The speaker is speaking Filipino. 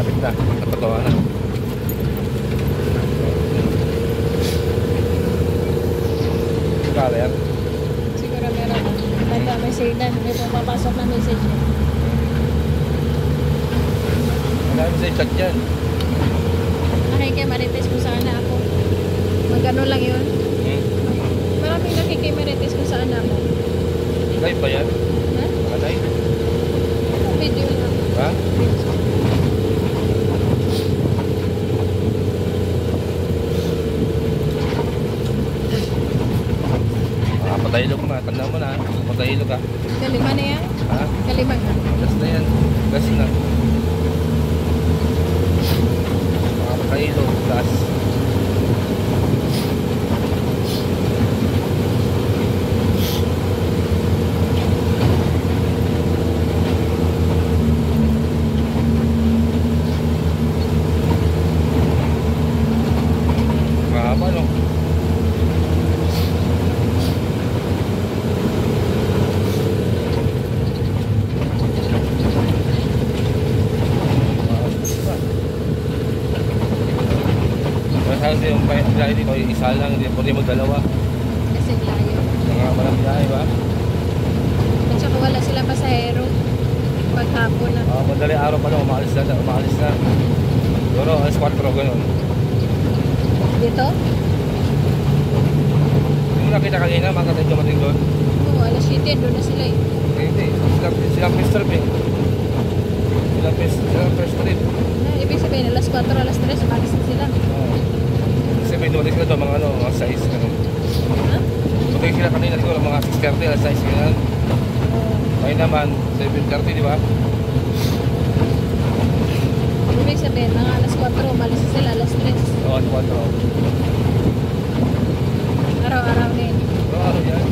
malapit na. Natatawa na. Kala yan? Siguro meron. Basta may signal. May pumapasok na message niya. Marami sa chat yan. Nakikay Marites kung saan na ako. Magano lang yun. Maraming nakikay Marites kung saan na ako. Live ba yan? Ha? Live? Video lang. Ha? Patahilog mo na, tanda mo na. Patahilog ka. Kalima na yan? Ha? Kalima na. Gas na yan. Gas na. Patahilog, gas. Mahaba no? Kasi yung biyahe dito ay isa lang, hindi mo dalawa. Kasi layo. Mga malang biyahe ba? At saka wala sila pasahero. Paghapon na. Madali araw pa lang, umaalis na. Siguro, alas 4, gano'n. Dito? Yung nakita kanina, makatay dumating doon. Oo, alas 7. Doon na sila eh. Hindi, silang Mr. B. Silang first trip. Ibig sabihin, alas 4, alas 3, umalis na sila. Kasi may dumating sila doon, mga 6, gano'n. Ha? Dumating sila kanina, siguro mga 6:30, alas 6, gano'n. Ngayon naman, 7:30, di ba? Ibig sabihin, mga alas 4, umalis na sila, alas 3. Oo, alas 4. Araw-araw na yun. Oo, yan.